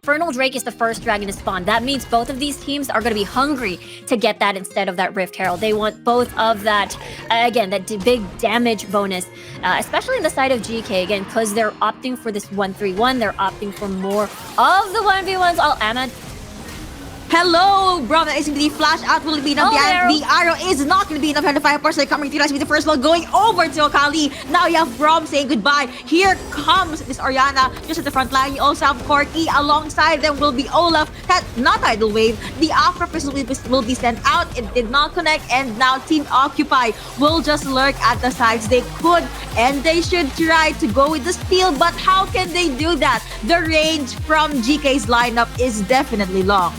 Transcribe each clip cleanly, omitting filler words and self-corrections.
Infernal Drake is the first dragon to spawn. That means both of these teams are going to be hungry to get that instead of that Rift Herald. They want both of that, again, that big damage bonus, especially on the side of GK, again, because they're opting for this 1-3-1. They're opting for more of the 1v1s. Oh, Ahmed. Hello, bro. That is going to be flash out. Will it be enough? The arrow is not going to be enough. And the 5% coming through. That's with the first one going over to Akali. Now you have Brom saying goodbye. Here comes this Orianna just at the front line. You also have Corki. Alongside them will be Olaf. That's not Tidal Wave. The Aquapris will be sent out. It did not connect. And now Team Occupy will just lurk at the sides. They could and they should try to go with the steal. But how can they do that? The range from GK's lineup is definitely long.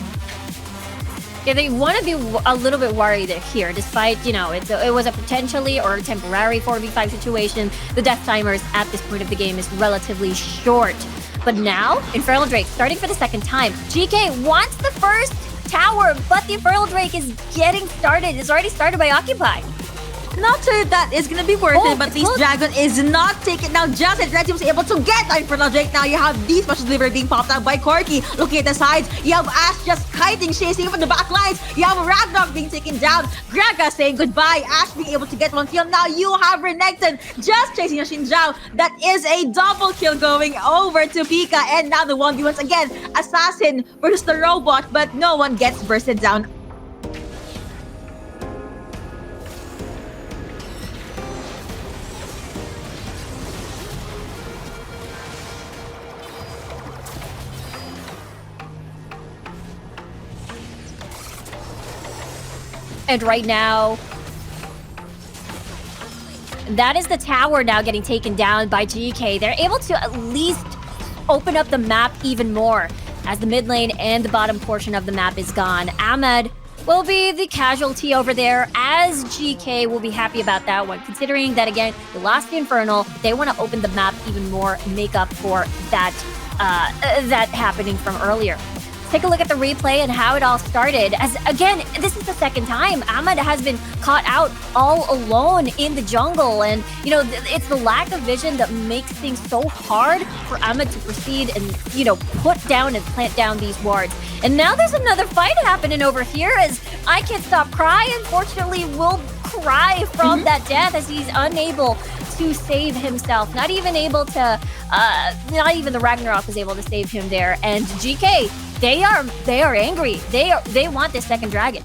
Yeah, they want to be a little bit worried here, despite, you know, it was a potentially or temporary 4v5 situation. The death timers at this point of the game is relatively short. But now, Infernal Drake starting for the second time. GK wants the first tower, but the Infernal Drake is getting started. It's already started by Occupy. Not sure if that is going to be worth it, but this dragon is not taken. Now, just as Red Team was able to get the Infernal Drake, now you have these special delivery being popped out by Corki. Looking at the sides, you have Ash just kiting, chasing from the back lines. You have Ragnarok being taken down. Graga saying goodbye. Ash being able to get one kill. Now you have Renekton just chasing Xin Zhao. That is a double kill going over to Pika. And now the 1v1s again. Assassin versus the robot, but no one gets bursted down. And right now, that is the tower now getting taken down by GK. They're able to at least open up the map even more as the mid lane and the bottom portion of the map is gone. Ahmed will be the casualty over there, as GK will be happy about that one, considering that, again, they lost the Infernal. They want to open the map even more and make up for that, that happening from earlier. Take a look at the replay and how it all started. As again, this is the second time Ahmed has been caught out all alone in the jungle, and you know it's the lack of vision that makes things so hard for Ahmed to proceed and put down and plant down these wards. And now there's another fight happening over here as I Can't Stop Cry, unfortunately, will cry from that death as he's unable to save himself. Not even able to, not even the Ragnarok was able to save him there. And GK, they are angry. They want this second dragon.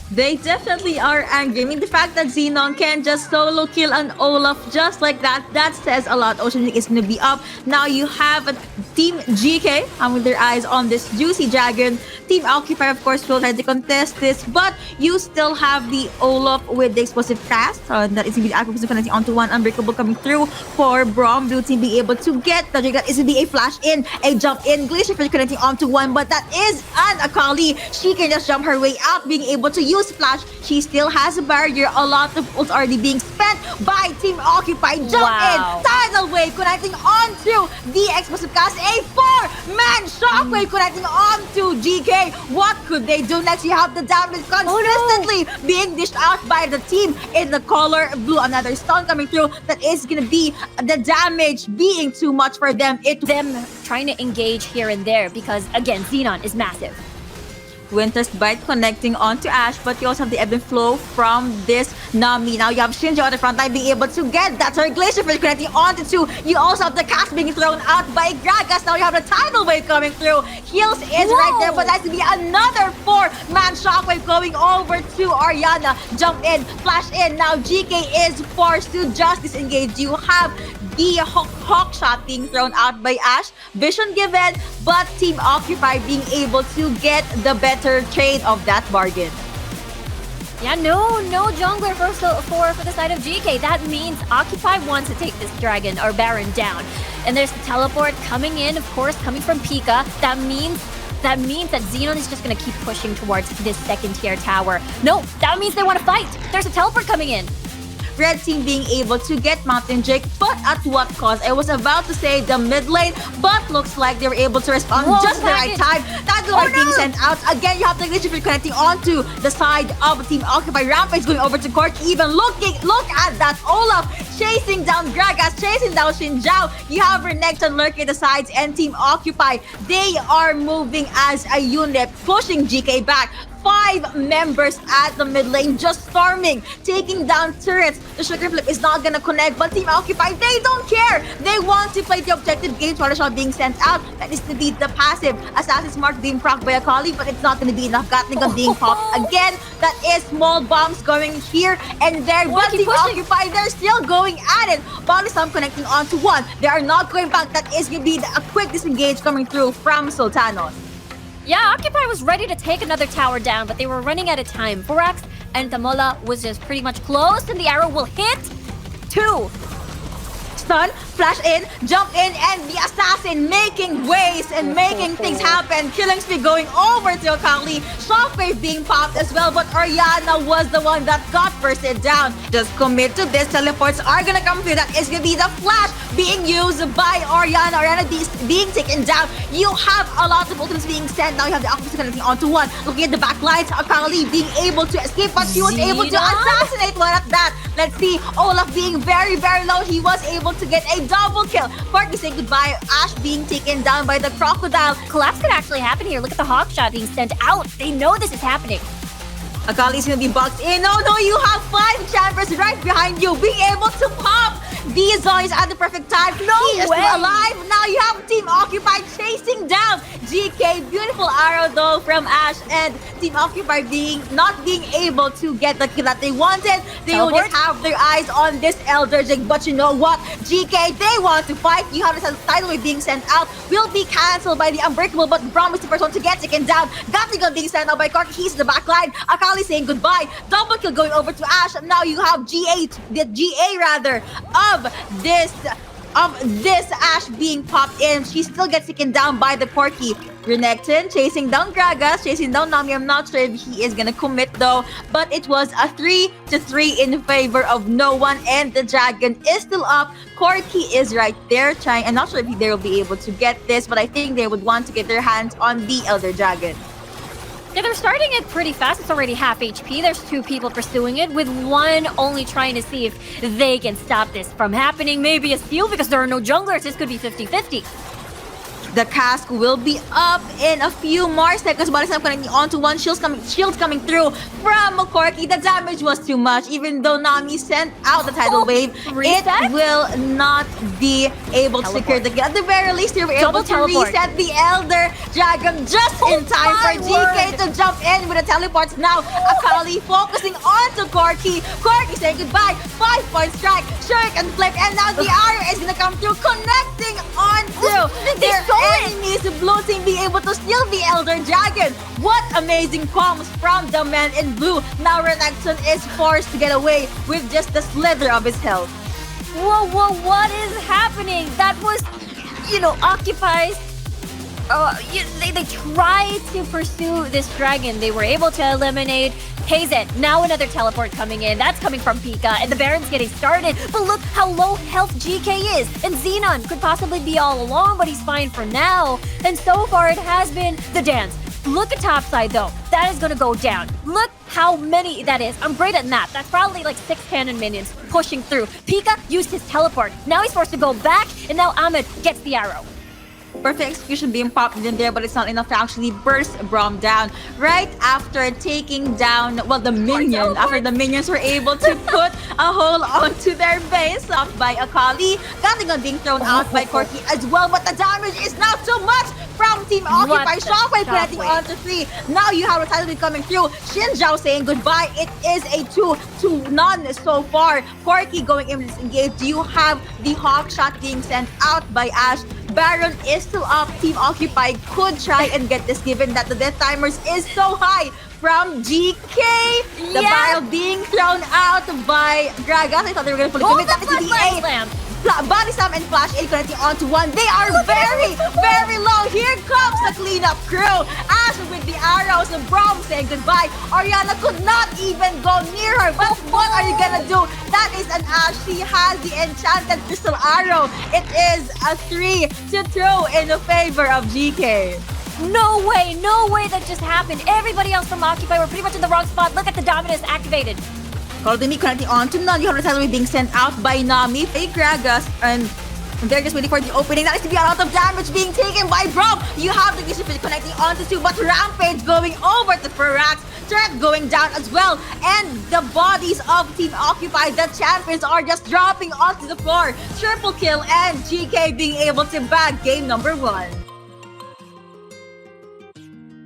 They definitely are angry. I mean, the fact that Xenon can just solo kill an Olaf just like that, that says a lot. Ocean League is going to be up. Now you have Team GK having their eyes on this juicy dragon. Team Occupy, of course, will try to contest this, but you still have the Olaf with the explosive cast. That is going to be the Aquapris connecting onto one. Unbreakable coming through for Brom. Blue team being able to get the Drake. That is going to be a flash in, a jump in. Glacier Fish connecting onto one, but that is an Akali. She can just jump her way out, being able to use flash. She still has a barrier. A lot of ults already being spent by Team Occupy. Jump in, tidal wave connecting onto the explosive cast. A 4-man shockwave connecting onto GK. What could they do next? You have the damage consistently being dished out by the team in the color blue. Another stun coming through. That is gonna be the damage being too much for them. Them trying to engage here and there because again, Xenon is massive. Winter's Bite connecting onto Ash, but you also have the ebb and flow from this Nami. Now you have Shinjo on the front line being able to get that. Sorry, Glacier Fish connecting onto two. You also have the cast being thrown out by Gragas. Now you have the tidal wave coming through. Heals is right there, but that's going to be another 4-man shockwave going over to Orianna. Jump in, flash in. Now GK is forced to just disengage. You have the hawk shot being thrown out by Ash. Vision given, but Team Occupy being able to get the better trade of that bargain. Yeah, no jungler for the side of GK. That means Occupy wants to take this dragon or Baron down. And there's the teleport coming in, of course, coming from Pika. That means that Xenon is just going to keep pushing towards this second tier tower. No, that means they want to fight. There's a teleport coming in. Red team being able to get Mountain Drake, but at what cost? I was about to say the mid lane, but looks like they were able to respond just the right time. That's why being sent out. Again, you have to glitch if you're connecting onto the side of Team Occupy. Rampage going over to Corki, even look at that. Olaf chasing down Gragas, chasing down Xin Zhao. You have Renekton lurking the sides, and Team Occupy, they are moving as a unit, pushing GK back. 5 members at the mid lane just storming, taking down turrets. The sugar flip is not gonna connect, but Team Occupy, they don't care. They want to play the objective game. Water shot being sent out. That is to beat the passive. Assassin's Mark being procced by Akali, but it's not gonna be enough. Gatling being popped again. That is small bombs going here and there. But Team Occupy, they're still going at it. Balisam connecting onto one. They are not going back. That is gonna be a quick disengage coming through from Sultanos. Yeah, Occupy was ready to take another tower down, but they were running out of time. Borax and Tamola was just pretty much close, and the arrow will hit 2. Stun, flash in, jump in, and the assassin making waves and making things happen. Killing spree going over to Akali. Shockwave being popped as well, but Orianna was the one that got bursted down. Just commit to this. Teleports are gonna come through. That is gonna be the flash being used by Orianna. Orianna being taken down. You have a lot of ultimates being sent. Now you have the opposite connecting onto one. Looking at the back lines, Akali being able to escape, but she was able to assassinate one at that. Let's see, Olaf being very, very low. He was able to get a double kill. Corki saying goodbye. Ash being taken down by the crocodile. Collapse could actually happen here. Look at the hawk shot being sent out. They know this is happening. Akali's gonna be boxed in. Oh no, you have 5 chambers right behind you, being able to pop these zombies at the perfect time. No he is way. still alive. Now you have Team Occupy chasing down GK. Beautiful arrow though from Ash, and Team Occupy not being able to get the kill that they wanted. They will just have their eyes on this Elder Jig. But you know what? GK, they want to fight. You have this tidal wave being sent out. Will be cancelled by the Unbreakable, but Braum is the first one to get taken down. Gatling being sent out by Corki. He's in the back line. Akali saying goodbye. Double kill going over to Ash. Now you have the GA rather of this Ash being popped in. She still gets taken down by the Corki. Renekton chasing down Gragas, chasing down Nami. I'm not sure if he is gonna commit though, but it was a 3-3 in favor of no one, and the dragon is still up. Corki is right there trying. I'm not sure if they will be able to get this, but I think they would want to get their hands on the Elder Dragon. Yeah, they're starting it pretty fast. It's already half HP. There's 2 people pursuing it, with one only trying to see if they can stop this from happening. Maybe a steal because there are no junglers. This could be 50-50. The cask will be up in a few more seconds. Balisam connecting onto one. Shields coming through from Corki. The damage was too much. Even though Nami sent out the tidal wave, reset? It will not be able to secure the kill. At the very least, they were able to reset the Elder Dragon just in time for GK to jump in with the teleports. Now, Akali focusing onto Corki. Corki saying goodbye. 5-point strike. Shuriken flip. And now the arrow is going to come through, connecting onto their enemies. The blue team being able to steal the Elder Dragon. What amazing comms from the man in blue. Now Renekton is forced to get away with just the slither of his health. Whoa, what is happening? That was, Occupy's. They tried to pursue this dragon. They were able to eliminate Hazen. Now another teleport coming in. That's coming from Pika, and the Baron's getting started. But look how low health GK is. And Xenon could possibly be all along, but he's fine for now. And so far, it has been the dance. Look at topside, though. That is going to go down. Look how many that is. I'm great at math. That's probably like 6 cannon minions pushing through. Pika used his teleport. Now he's forced to go back, and now Ahmed gets the arrow. Perfect execution being popped in there, but it's not enough to actually burst Braum down. Right after taking down, the minion, after the minions were able to put a hole onto their base, off by Akali. Gatling being thrown out by Corki as well, but the damage is not too much from Team Occupy. Shockwave connecting onto 3. Now you have a title coming through. Xin Zhao saying goodbye. It is a 2-0 so far. Corki going in this engage. You have the hawk shot being sent out by Ash. Baron is still up. Team Occupy could try and get this, given that the death timers is so high from GK. The barrel being thrown out by Gragas. I thought they were going to fully commit. That is the Body Slam and Flash A connecting onto one. They are very, very low. Here comes the cleanup crew. Ash with the arrows and Braum saying goodbye. Oriana could not even go near her. But what are you gonna do? That is an Ash. She has the enchanted crystal arrow. It is a 3 to 2 in the favor of GK. No way that just happened. Everybody else from Occupy were pretty much in the wrong spot. Look at the Dominus activated. Golden connecting on to None. You have the Celery being sent out by Nami. Fake Gragas and they're just waiting for the opening. That is to be a lot of damage being taken by Braum. You have the Bishop connecting onto 2, but Rampage going over to Firax. Turret going down as well. And the bodies of Team Occupy, the champions, are just dropping onto the floor. Triple kill and GK being able to bag game number 1.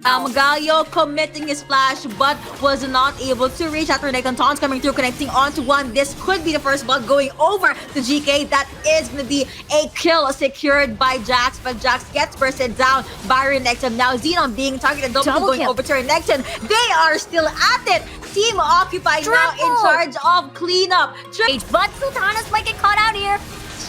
Galio committing his flash but was not able to reach after Necton taunts coming through, connecting onto 1. This could be the first blood going over to GK. That is going to be a kill secured by Jax, but Jax gets bursted down by Renekton. Now Xenon being targeted, double going kill. over to Renekton. They are still at it. Team Occupy now in charge of cleanup. But Sultanas might get caught out here.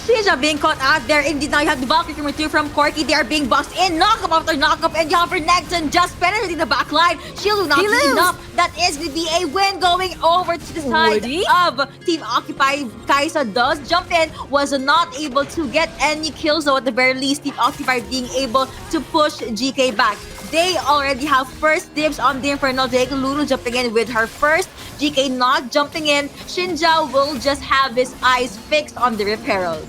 Sija being caught out there. Indeed, now you have the Valkyrie coming through from Corki. They are being boxed in. Knockup after knockup. And you have Renekton just penetrating the back line. Shield will not be enough. That is going to be a win going over to the side of Team Occupy. Kaisa does jump in. Was not able to get any kills, though at the very least, Team Occupy being able to push GK back. They already have first dibs on the Inferno. Lulu jumping in with her first. GK not jumping in. Shinja will just have his eyes fixed on the Rip Herald.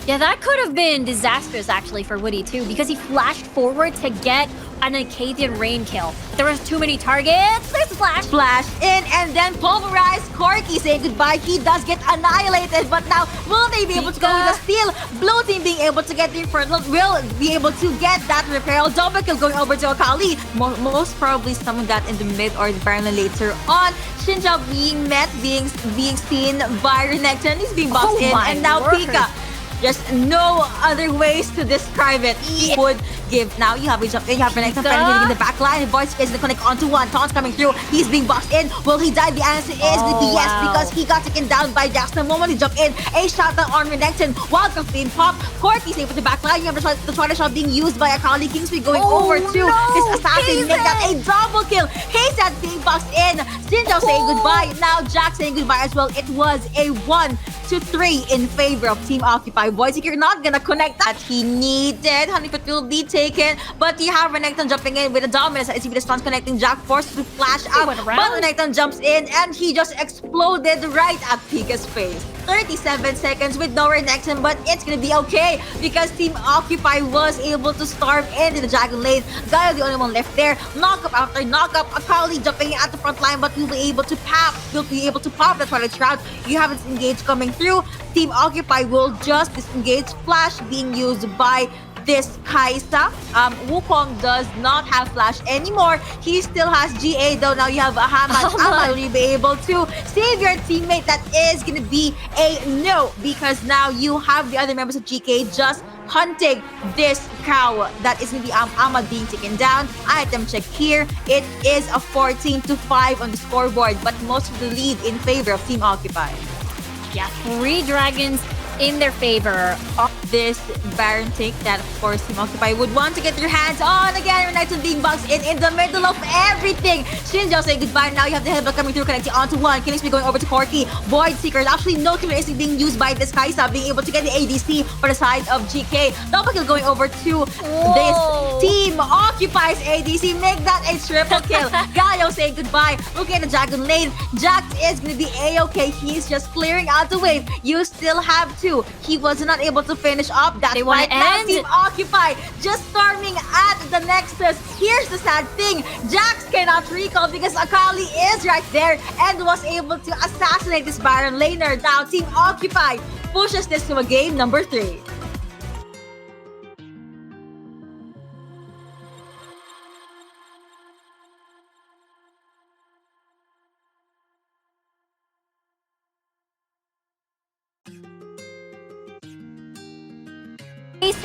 Yeah, that could have been disastrous actually for Woody too, because he flashed forward to get an Acadian rain kill. There was too many targets. There's the flash. Flash in and then pulverize. Corki saying goodbye. He does get annihilated, but now will they be able to go with a steal? Blue team being able to get the Infernal will be able to get that repair. Double kill going over to Akali. Most probably summon that in the mid or the Baron later on. Shinja being met, being seen by Renekton. He's being boxed in, and now Pika. Just no other ways to describe it. He would give. Now you have a jump in. You have Renekton penetrating in the back line. Voice is to connect onto 1. Taunts coming through. He's being boxed in. Will he die? The answer is going to be yes, because he got taken down by Jax. The moment he jumped in, a shot on Renekton. Wildcraft being popped. Corky's able to back line. You have the Twilight shot being used by Akali. Kingsby going over to this assassin. Make that a double kill. Hazad being boxed in. Shinjo saying goodbye. Now Jax saying goodbye as well. It was a 1-3 in favor of Team Occupy. Boys, if you're not gonna connect that he needed, Honeyfoot will be taken. But you have Renekton jumping in with a dominance. I see the stuns connecting. Jack forced to flash out. But Renekton jumps in and he just exploded right at Pika's face. 37 seconds with no Renekton, but it's gonna be okay because Team Occupy was able to starve into the Dragon Lane. Gaia the only one left there. Knockup after knockup. Akali jumping in at the front line, but will be able to pop. Will be able to pop the Twilight Shroud. You have its engage coming through. Team Occupy will just disengage. Flash being used by this Kaisa. Wukong does not have flash anymore. He still has GA though. Now you have Hamad. Hamad will be able to save your teammate. That is going to be a no, because now you have the other members of GK just hunting this cow. That is going to be Ahmad being taken down. Item check here. It is a 14-5 on the scoreboard, but most of the lead in favor of Team Occupy. Yeah, 3 dragons in their favor of this Baron take that of course Team Occupy would want to get their hands on. Again, Renekton being boxed in the middle of everything. Shinjo saying goodbye. Now you have the headbutt coming through, connecting onto 1. Kingsby going over to Corki. Void Seeker. Actually, no killer is being used by this Kaisa, being able to get the ADC for the side of GK. Double kill going over to this Team Occupy's ADC. Make that a triple kill. Gaio saying goodbye. Look at the Dragon Lane. Jax is going to be A-okay. He's just clearing out the wave. You still have to. He was not able to finish up that fight. Now Team Occupy just storming at the Nexus. Here's the sad thing. Jax cannot recall because Akali is right there and was able to assassinate this Baron laner. Now Team Occupy pushes this to a game number 3.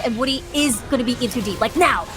And Woody is going to be in too deep, like now.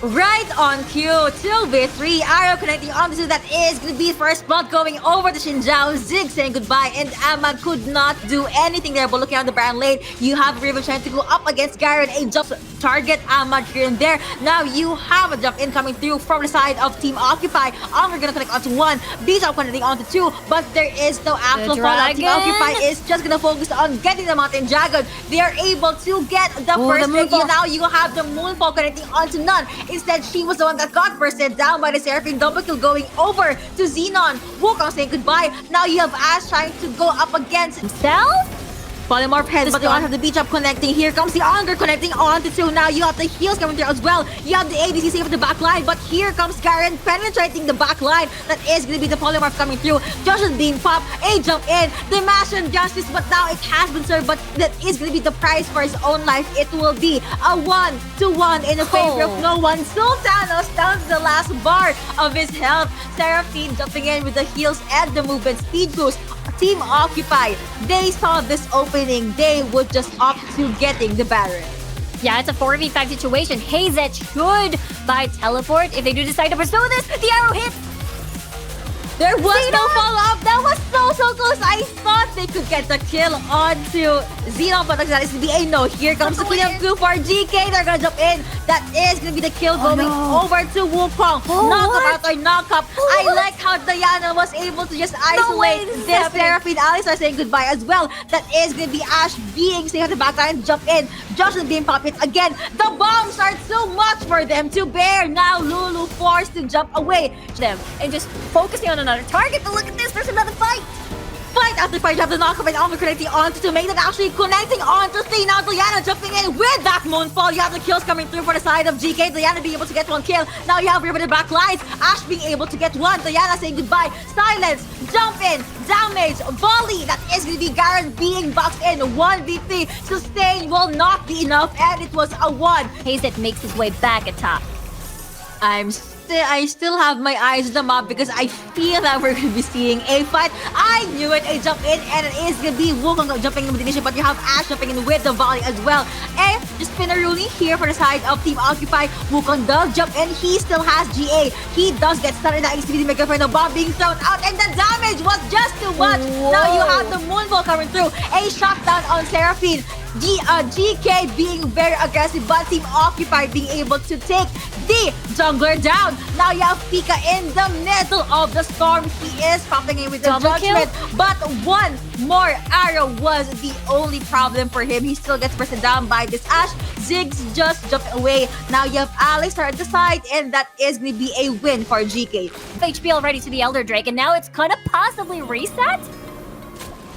Right on cue, 2v3, arrow connecting onto that is going to be first blood going over to Xinjiao, Zig saying goodbye, and Amma could not do anything there, but looking on the Baron lane, you have River trying to go up against Garen, a jump target Amma here and there. Now you have a jump in coming through from the side of Team Occupy. We're going to connect onto 1, B-Top connecting onto 2, but there is no actual fallout. Team Occupy is just going to focus on getting the Mountain Dragon. They are able to get the first pick. Now you have the Moonfall connecting onto None. Instead, she was the one that got bursted down by the Seraphine. Double kill going over to Xenon. Wukong saying goodbye. Now you have Ash trying to go up against himself. Polymorph head, but you also have the B-Chop connecting. Here comes the Unger connecting onto 2. Now you have the heals coming through as well. You have the ADC save the back line, but here comes Garen penetrating the back line. That is going to be the Polymorph coming through. Josh is being popped. A jump in. The Mash and Justice, but now it has been served, but that is going to be the price for his own life. It will be a 1-1 in the favor of no one. Sultanos down to the last bar of his health. Seraphine jumping in with the heals and the movement speed boost. Team Occupy, they saw this opening, they would just opt to getting the Baron. Yeah, it's a 4v5 situation. Hazet should buy teleport if they do decide to pursue this. The arrow hits. There was no follow-up. That was so close. I thought they could get the kill onto Xenon, but that is going to be a no. Here comes the cleanup crew for GK. They're going to jump in. That is going to be the kill going over to Wukong. Knock-up after knock-up. I like how Diana was able to just isolate this Seraphine. Alistar saying goodbye as well. That is going to be Ash being safe at the backline. Jump in. Josh is being popped again. The bombs are too much for them to bear. Now Lulu forced to jump away. Them and just focusing on another target, but look at this, there's another fight. Fight after fight, you have the knockup and Alma connecting onto to make that actually connecting onto C. Now Diana jumping in with that Moonfall. You have the kills coming through for the side of GK. Diana being able to get one kill. Now you have River the back lines. Ash being able to get one. Diana saying goodbye. Silence, jump in, damage, volley. That is going to be Garen being boxed in. 1v3. Sustain will not be enough, and it was a 1. Hazet makes his way back atop. I still have my eyes on the map because I feel that we're going to be seeing a fight. I knew it. A jump in, and it is going to be Wukong jumping in with the initiative, but you have Ash jumping in with the volley as well. And just Spinneroonie here for the side of Team Occupy. Wukong does jump in. He still has GA. He does get stunned. That is going to be the mega the bomb being thrown out, and the damage was just too much. Whoa. Now you have the Moonfall coming through. A shotdown on Seraphine. GK being very aggressive, but Team Occupy being able to take the jungler down. Now you have Pika in the middle of the storm. He is popping in with the judgment, but one more arrow was the only problem for him. He still gets pressed down by this Ash. Ziggs just jumped away. Now you have Alistar at the side, and that is going to be a win for GK. HP already to the Elder Drake, and now it's gonna possibly reset?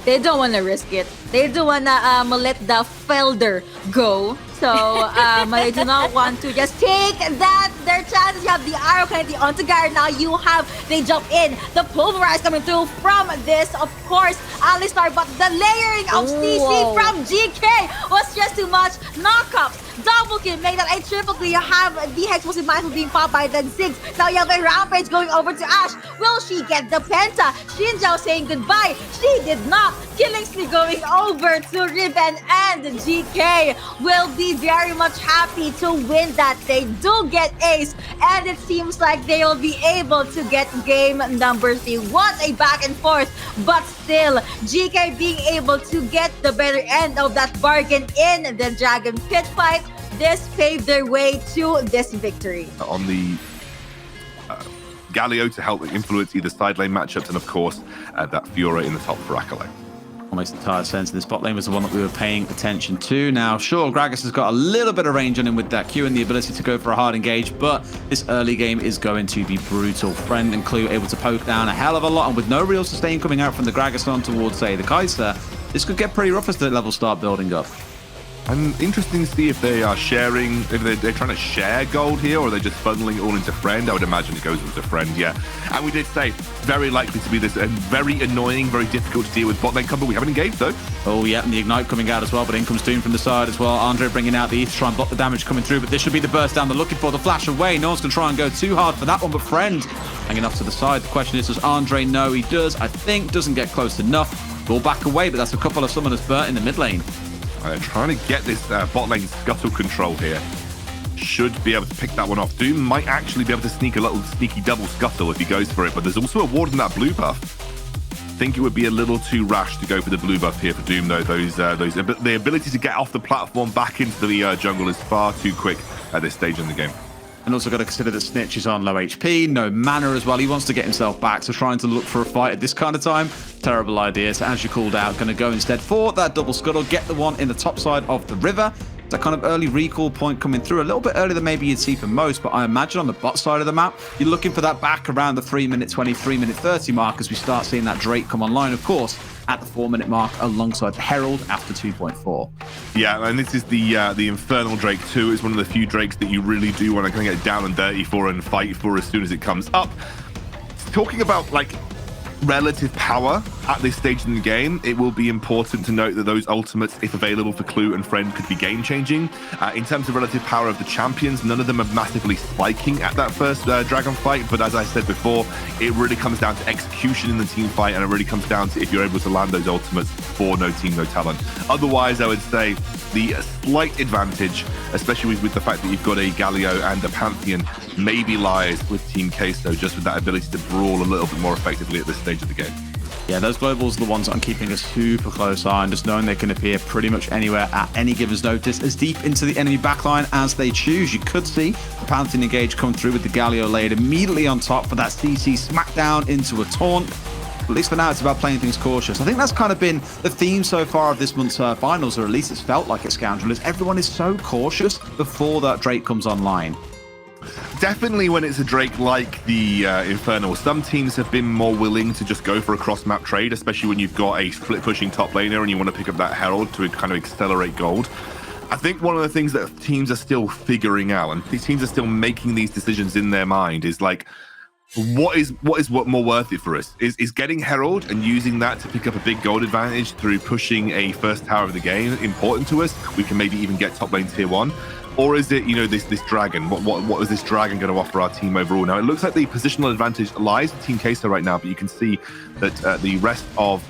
They don't want to risk it. They don't want to let the Felder go. So they do not want to just take their chances. You have the arrow connecting onto Garen. Now you have, they jump in. The pulverize coming through from this, of course, Alistar. But the layering of CC from GK was just too much. Knockups. Double kill, make that a triple kill. You have the Explosive Mindful being popped by the Ziggs. Now you have a Rampage going over to Ash. Will she get the Penta? Xinjiao saying goodbye. She did not. Killingsley going over to Riven, and GK will be very much happy to win that. They do get ace, and it seems like they will be able to get game number 3. What a back and forth, but still, GK being able to get the better end of that bargain in the Dragon Pit fight. This paved their way to this victory. On the Galio to help influence either side lane matchups, and of course, that Fiora in the top for Acolyte. Makes entire sense. And this bot lane was the one that we were paying attention to. Now, sure, Gragas has got a little bit of range on him with that Q and the ability to go for a hard engage, but this early game is going to be brutal. Friend and Clue able to poke down a hell of a lot, and with no real sustain coming out from the Gragas on towards, say, the Kai'Sa, this could get pretty rough as the levels start building up. And interesting to see if they are sharing, if they're trying to share gold here, or are they just funneling it all into Friend. I would imagine it goes into Friend, yeah. And we did say, very likely to be this very annoying, very difficult to deal with bot lane combo. We haven't engaged though. Oh yeah, and the Ignite coming out as well, but in comes Doom from the side as well. Andre bringing out the E to try and block the damage coming through, but this should be the burst down they're looking for. The flash away, no one's going to try and go too hard for that one, but Friend hanging off to the side. The question is, does Andre know? He does, I think, doesn't get close enough. Will back away, but that's a couple of summoners burnt in the mid lane. Trying to get this bot lane scuttle control here. should be able to pick that one off. Doom might actually be able to sneak a little sneaky double scuttle if he goes for it, but there's also a ward in that blue buff. I think it would be a little too rash to go for the blue buff here for Doom, though. The ability to get off the platform back into the jungle is far too quick at this stage in the game. And also got to consider that Snitch is on low HP, no mana as well. He wants to get himself back, so trying to look for a fight at this kind of time, terrible idea. So as you called out, going to go instead for that double scuttle, get the one in the top side of the river. That kind of early recall point coming through a little bit earlier than maybe you'd see for most, but I imagine on the bot side of the map, you're looking for that back around the 3-minute 20, 3-minute 30 mark as we start seeing that Drake come online, of course, at the 4-minute mark alongside the Herald after 2.4. Yeah, and this is the Infernal Drake too. It's one of the few Drakes that you really do want to kind of get down and dirty for and fight for as soon as it comes up. Talking about like relative power at this stage in the game, it will be important to note that those ultimates, if available for Clue and Friend, could be game-changing. In terms of relative power of the champions, none of them are massively spiking at that first Dragon fight, but as I said before, it really comes down to execution in the team fight, and it really comes down to if you're able to land those ultimates for No Team, No Talent. Otherwise, I would say the slight advantage, especially with the fact that you've got a Galio and a Pantheon, maybe lies with Team Queso, just with that ability to brawl a little bit more effectively at this stage of the game. Yeah, those globals are the ones that I'm keeping a super close eye on, just knowing they can appear pretty much anywhere at any given notice, as deep into the enemy backline as they choose. You could see the Pantheon engage come through with the Galio laid immediately on top for that CC smackdown into a taunt. At least for now, it's about playing things cautious. I think that's kind of been the theme so far of this month's finals, or at least it's felt like it, Scoundrel, is everyone is so cautious before that Drake comes online. Definitely when it's a Drake like the Infernal, some teams have been more willing to just go for a cross-map trade, especially when you've got a split-pushing top laner and you want to pick up that Herald to kind of accelerate gold. I think one of the things that teams are still figuring out, and these teams are still making these decisions in their mind, is like, what is more worth it for us? Is getting Herald and using that to pick up a big gold advantage through pushing a first tower of the game important to us? We can maybe even get top lane tier 1. Or is it, you know, this Dragon? What is this Dragon going to offer our team overall? Now, it looks like the positional advantage lies with Team Queso right now, but you can see that the rest of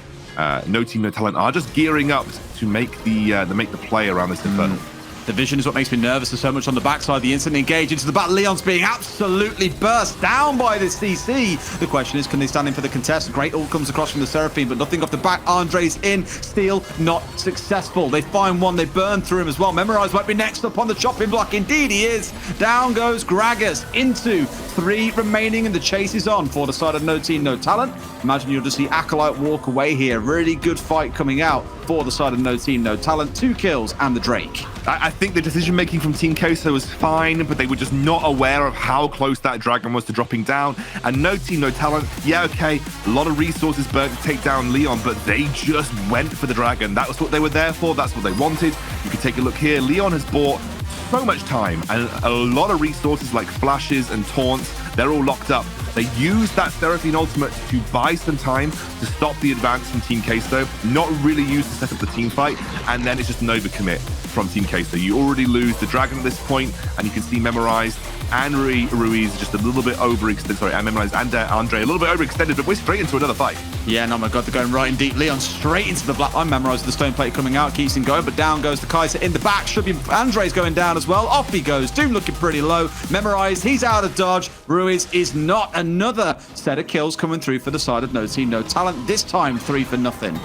No Team, No Talent are just gearing up to make the play around this Infernal. The vision is what makes me nervous. There's so much on the backside. The instant engage into the battle. Leon's being absolutely burst down by this CC. The question is, can they stand in for the contest? Great ult comes across from the Seraphine, but nothing off the back. Andre's in. Steal not successful. They find one. They burn through him as well. Memorize might be next up on the chopping block. Indeed he is. Down goes Gragas into 3 remaining, and the chase is on for the side of No Team, No Talent. Imagine you'll just see Acolyte walk away here. Really good fight coming out for the side of No Team, No Talent. 2 kills and the Drake. I think the decision-making from Team Queso was fine, but they were just not aware of how close that Dragon was to dropping down. And No Team, No Talent, yeah, okay, a lot of resources burnt to take down Leon, but they just went for the Dragon. That was what they were there for. That's what they wanted. You can take a look here. Leon has bought so much time and a lot of resources like flashes and taunts. They're all locked up. They used that Seraphine ultimate to buy some time to stop the advance from Team Queso, not really used to set up the team fight, and then it's just an overcommit from Team Queso. You already lose the Dragon at this point, and you can see Memorized and Ruiz just a little bit overextended. Sorry, and Memorized and Andre a little bit overextended, but we're straight into another fight. Yeah, no, my God, they're going right in deep. Leon straight into the black line. Memorized with the stone plate coming out, keeps him going, but down goes the Kaiser in the back. Should be Andre's going down as well. Off he goes. Doom looking pretty low. Memorized, he's out of dodge. Ruiz is not. Another set of kills coming through for the side of No Team, No Talent. This time 3 for nothing.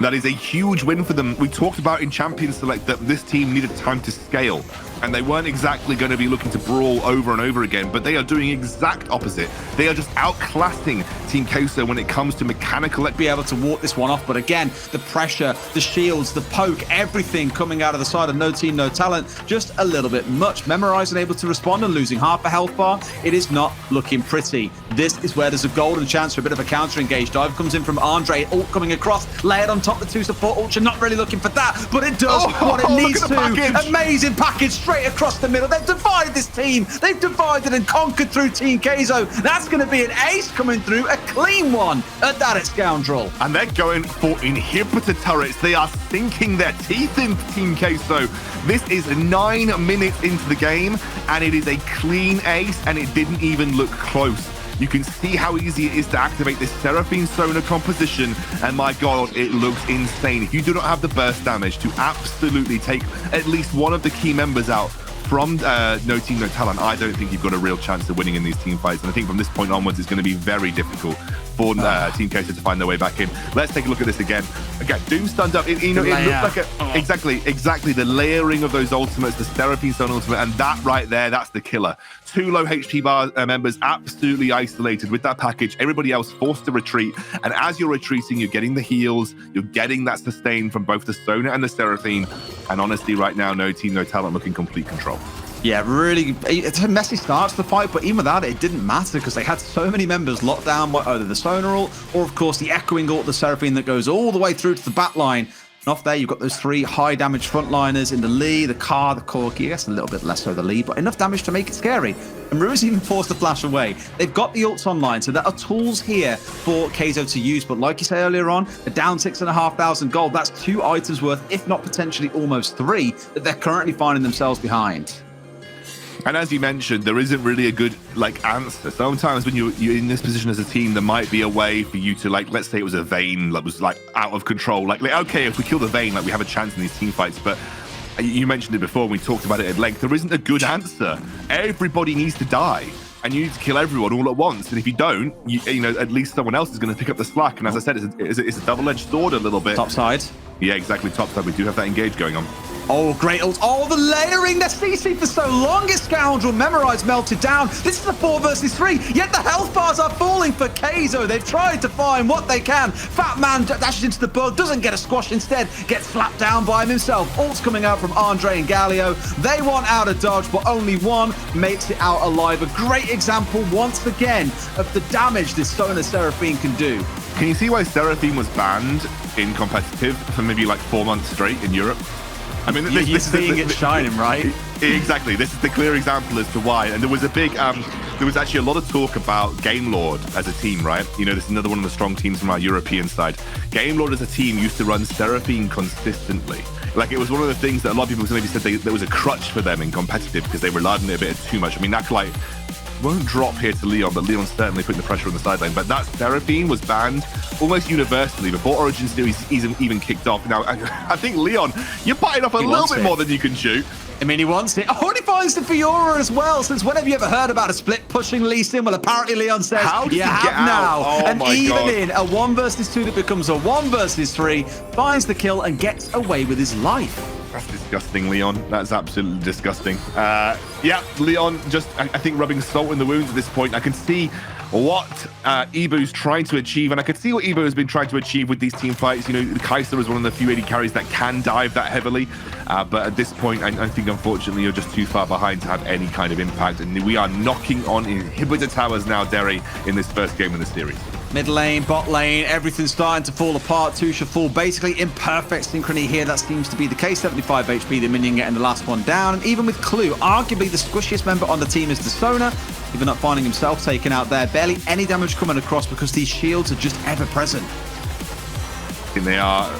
That is a huge win for them. We talked about in Champions Select that this team needed time to scale, and they weren't exactly going to be looking to brawl over and over again, but they are doing exact opposite. They are just outclassing Team Queso when it comes to mechanical. Be able to walk this one off, but again, the pressure, the shields, the poke, everything coming out of the side of No Team, No Talent, just a little bit much. Memorized and able to respond and losing half a health bar. It is not looking pretty. This is where there's a golden chance for a bit of a counter engage. Dive comes in from Andre, ult coming across, layered on top the 2 support ultra, not really looking for that, but it does what it needs to. Amazing package straight across the middle. They've divided this team. They've divided and conquered through Team Queso. That's going to be an ace coming through, a clean one at that, Scoundrel. And they're going for inhibitor turrets. They are sinking their teeth in Team Queso. This is 9 minutes into the game, and it is a clean ace, and it didn't even look close. You can see how easy it is to activate this Seraphine Sona composition, and my God, it looks insane. If you do not have the burst damage to absolutely take at least one of the key members out from No Team, No Talent, I don't think you've got a real chance of winning in these team fights. And I think from this point onwards, it's going to be very difficult for Team Queso to find their way back in. Let's take a look at this again. Okay, Doom stunned up. It looked like exactly the layering of those ultimates, the Seraphine Stone ultimate, and that right there, that's the killer. 2 low HP bar members absolutely isolated with that package. Everybody else forced to retreat. And as you're retreating, you're getting the heals, you're getting that sustain from both the Sona and the Seraphine. And honestly, right now, No Team, No Talent looking complete control. Yeah, really, it's a messy start to the fight, but even without it, it didn't matter because they had so many members locked down by either the Sonar ult or, of course, the Echoing ult, the Seraphine that goes all the way through to the back line. And off there, you've got those 3 high-damage frontliners in the Lee, the Car, the Corki. I guess a little bit less so the Lee, but enough damage to make it scary. And Rui's even forced the flash away. They've got the ults online, so there are tools here for Queso to use. But like you said earlier on, they're down 6,500 gold. That's 2 items worth, if not potentially almost 3, that they're currently finding themselves behind. And as you mentioned, there isn't really a good answer. Sometimes when you're in this position as a team, there might be a way for you to let's say it was a Vayne that was out of control. Okay, if we kill the Vayne, we have a chance in these team fights. But you mentioned it before, and we talked about it at length. There isn't a good answer. Everybody needs to die. And you need to kill everyone all at once. And if you don't, you know, at least someone else is going to pick up the slack. And as I said, it's a double-edged sword a little bit. Top side. Yeah, exactly. Top side. We do have that engage going on. Oh, great ult. Oh, the layering. They're CC for so long. It's Scoundrel. Memorize melted down. This is a 4 versus 3. Yet the health bars are falling for Queso. They've tried to find what they can. Fat Man dashes into the bug. Doesn't get a squash. Instead, gets slapped down by him himself. Ults coming out from Andre and Galio. They want out of dodge, but only one makes it out alive. A great example, once again, of the damage this Sona Seraphine can do. Can you see why Seraphine was banned in competitive for maybe 4 months straight in Europe? I mean, you're seeing it shining, right? Exactly. This is the clear example as to why. And there was a big, there was actually a lot of talk about Game Lord as a team, right? You know, this is another one of the strong teams from our European side. Game Lord as a team used to run Seraphine consistently. It was one of the things that a lot of people maybe said there was a crutch for them in competitive because they relied on it a bit too much. I mean, that won't drop here to Leon, but Leon's certainly putting the pressure on the sideline. But that Seraphine was banned almost universally before Origin Series even kicked off. Now, I think, Leon, you're biting off a little bit more than you can shoot. I mean, he wants it. Oh, and he finds the Fiora as well. Since when have you ever heard about a split pushing Lee Sin? Well, apparently Leon says, how did you he have get now. Out? Oh, and my even God. in a 1 versus 2 that becomes a 1 versus 3, finds the kill and gets away with his life. That's disgusting, Leon. That's absolutely disgusting. Yeah, Leon just, I think, rubbing salt in the wounds at this point. I can see what Ibu's trying to achieve, and I can see what Ibu has been trying to achieve with these team fights. You know, Kaiser is one of the few AD carries that can dive that heavily, but at this point, I think, unfortunately, you're just too far behind to have any kind of impact, and we are knocking on inhibitor towers now, Derry, in this first game of the series. Mid lane, bot lane, everything's starting to fall apart. Tusha full, basically in perfect synchrony here. That seems to be the case. 75 HP, the minion getting the last one down. And even with Clue, arguably the squishiest member on the team is the Sona. Even up finding himself taken out there. Barely any damage coming across because these shields are just ever present. And they are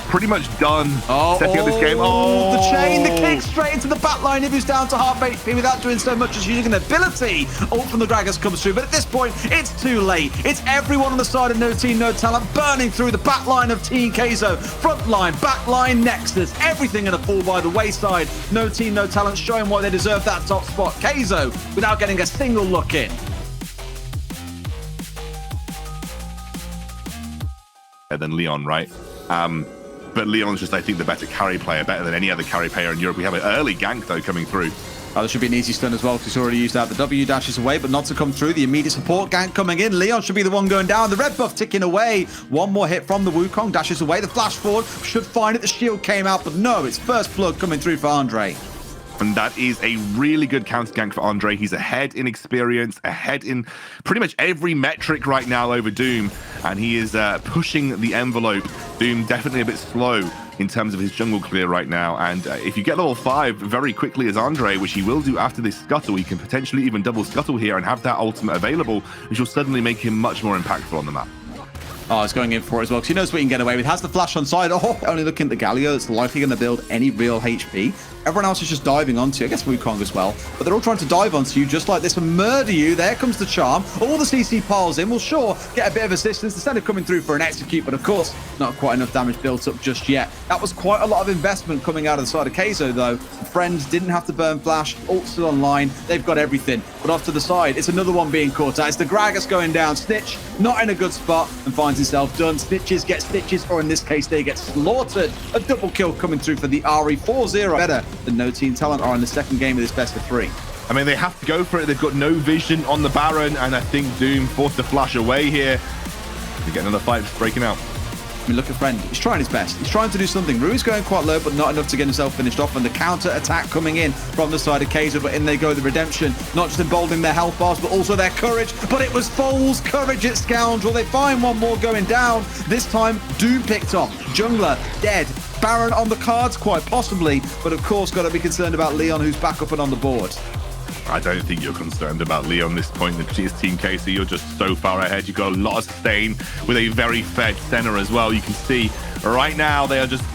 pretty much done setting up this game. Oh, the chain, the kick straight into the back line. Ibu's down to half HP without doing so much as using an ability. Ult from the Gragas comes through, but at this point, it's too late. It's everyone on the side of No Team, No Talent burning through the back line of Team Queso. Front line, back line, Nexus, everything in a fall by the wayside. No Team, No Talent showing why they deserve that top spot. Queso without getting a single look in. Than Leon, right? But Leon's just, I think, the better carry player, better than any other carry player in Europe. We have an early gank, though, coming through. Oh, there should be an easy stun as well, because he's already used out the W, dashes away, but not to come through. The immediate support gank coming in. Leon should be the one going down. The red buff ticking away. One more hit from the Wukong, dashes away. The flash forward should find it. The shield came out, but no, it's first blood coming through for Andre. And that is a really good counter gank for Andre. He's ahead in experience, ahead in pretty much every metric right now over Doom. And he is pushing the envelope. Doom definitely a bit slow in terms of his jungle clear right now. And if you get level 5 very quickly as Andre, which he will do after this scuttle, he can potentially even double scuttle here and have that ultimate available, which will suddenly make him much more impactful on the map. Oh, it's going in for it as well, because he knows what he can get away with. Has the flash on side. Oh, only looking at the Galio. It's likely going to build any real HP. Everyone else is just diving onto you. I guess Wukong as well. But they're all trying to dive onto you just like this and murder you. There comes the charm. All the CC piles in. Will sure get a bit of assistance instead of coming through for an execute. But of course, not quite enough damage built up just yet. That was quite a lot of investment coming out of the side of Keizo, though. Friends didn't have to burn flash. Ult still online. They've got everything. But off to the side, it's another one being caught out. It's the Gragas going down. Snitch not in a good spot and finds himself done. Snitches get stitches, or in this case, they get slaughtered. A double kill coming through for the Ari. 4-0. Better than No Team Talent are in the second game of this best of 3. I mean, they have to go for it. They've got no vision on the Baron, and I think Doom forced to flash away here. We get another fight breaking out. I mean, look at Friend. He's trying his best. He's trying to do something. Rui's going quite low, but not enough to get himself finished off. And the counter attack coming in from the side of Keizo, but in they go, the redemption. Not just emboldening their health bars, but also their courage. But it was Foal's courage at Scoundrel. They find one more going down. This time, Doom picked off. Jungler dead. Baron on the cards, quite possibly. But of course, got to be concerned about Leon, who's back up and on the board. I don't think you're concerned about Leon this point. It's Team Casey. You're just so far ahead. You've got a lot of sustain with a very fed center as well. You can see right now they are just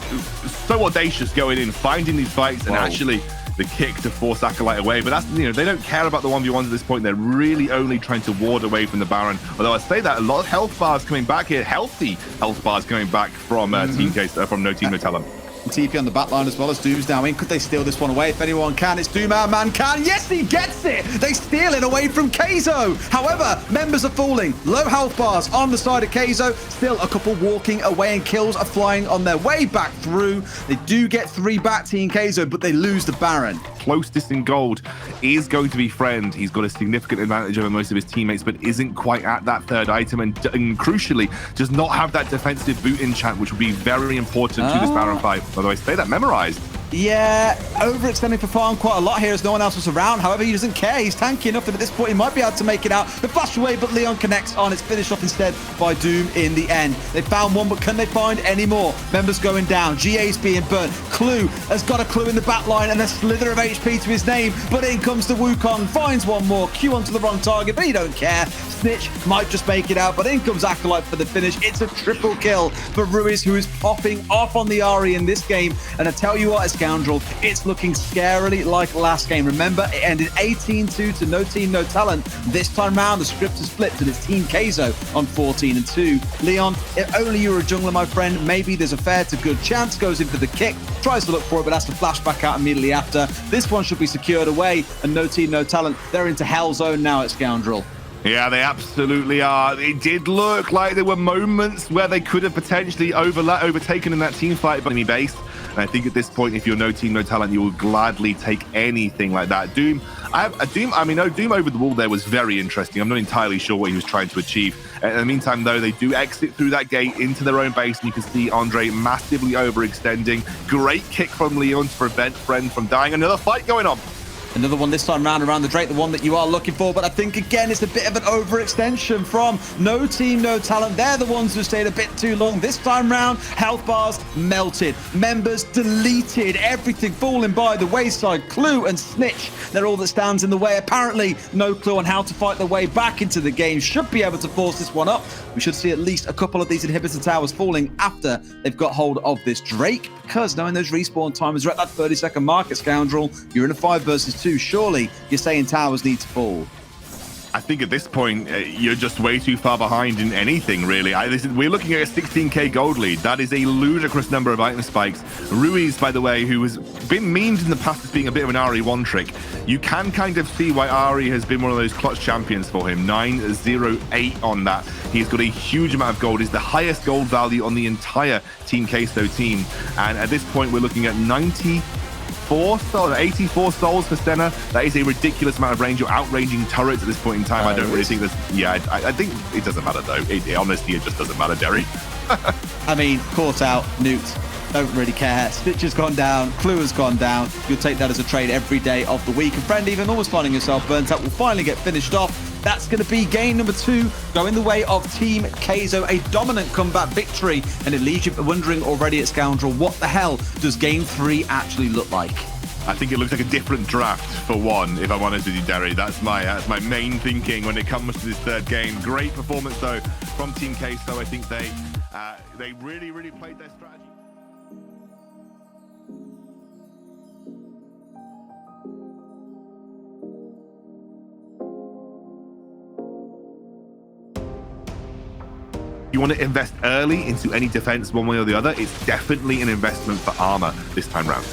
so audacious going in, finding these fights, and actually the kick to force Acolyte away. But that's, they don't care about the 1v1s at this point. They're really only trying to ward away from the Baron. Although I say that, a lot of health bars coming back here, healthy health bars coming back from Team Casey, from No Team No Talent. TP on the back line as well as Doom's now in. Could they steal this one away? If anyone can, it's Doom. Our man can. Yes, he gets it. They steal it away from Keizo. However, members are falling. Low health bars on the side of Keizo. Still a couple walking away, and kills are flying on their way back through. They do get 3 back, Team Keizo, but they lose the Baron. Closest in gold is going to be Friend. He's got a significant advantage over most of his teammates, but isn't quite at that third item, and crucially does not have that defensive boot enchant, which will be very important to this Baron fight. Although I say that memorized. Yeah, overextending for farm quite a lot here as no one else was around. However, he doesn't care. He's tanky enough that at this point he might be able to make it out. The flash away, but Leon connects on. It's finished off instead by Doom in the end. They found one, but can they find any more? Members going down. GA's being burnt. Clue has got a clue in the back line and a slither of HP to his name. But in comes the Wukong. Finds one more. Q onto the wrong target, but he don't care. Snitch might just make it out, but in comes Acolyte for the finish. It's a triple kill for Ruiz, who is popping off on the Ari in this game. And I tell you what, Scoundrel, it's looking scarily like last game. Remember, it ended 18-2 to No Team No Talent. This time round, the script has flipped and it's Team Keizo on 14-2. Leon, if only you were a jungler, my friend, maybe there's a fair to good chance. Goes in for the kick, tries to look for it, but has to flash back out immediately after. This one should be secured away, and No Team No Talent, they're into hell zone now at Scoundrel. Yeah, they absolutely are. It did look like there were moments where they could have potentially overtaken in that team fight by enemy base. And I think at this point, if you're No Team No Talent, you will gladly take anything like that. Doom over the wall there was very interesting. I'm not entirely sure what he was trying to achieve. In the meantime, though, they do exit through that gate into their own base, and you can see Andre massively overextending. Great kick from Leon to prevent Friend from dying. Another fight going on. Another one this time round around the Drake, the one that you are looking for. But I think, again, it's a bit of an overextension from No Team No Talent. They're the ones who stayed a bit too long. This time round, health bars melted. Members deleted. Everything falling by the wayside. Clue and Snitch, they're all that stands in the way. Apparently, no clue on how to fight their way back into the game. Should be able to force this one up. We should see at least a couple of these inhibitor towers falling after they've got hold of this Drake. Because knowing those respawn timers are at that 30-second mark at Scoundrel, you're in a 5 versus 2. Surely you're saying towers need to fall. I think at this point, you're just way too far behind in anything, really. We're looking at a 16k gold lead. That is a ludicrous number of item spikes. Ruiz, by the way, who has been memed in the past as being a bit of an Ari one-trick. You can kind of see why Ari has been one of those clutch champions for him. 908 on that. He's got a huge amount of gold. He's the highest gold value on the entire Team Queso team. And at this point, we're looking at 84 souls for Senna. That is a ridiculous amount of range. You're outranging turrets at this point in time. I don't really think this. Yeah, I think it doesn't matter though. Honestly, it just doesn't matter, Derry. I mean, caught out, nuked. Don't really care. Stitch has gone down. Clue has gone down. You'll take that as a trade every day of the week. And Friend, even almost finding yourself burnt out, will finally get finished off. That's going to be game number 2, going the way of Team Keizo. A dominant comeback victory. And it leaves you wondering already at Scoundrel, what the hell does game 3 actually look like? I think it looks like a different draft for one, if I'm honest with you, Derry. That's my main thinking when it comes to this third game. Great performance, though, from Team Queso. I think they really, really played their strategy. you want to invest early into any defense one way or the other, it's definitely an investment for armor this time round.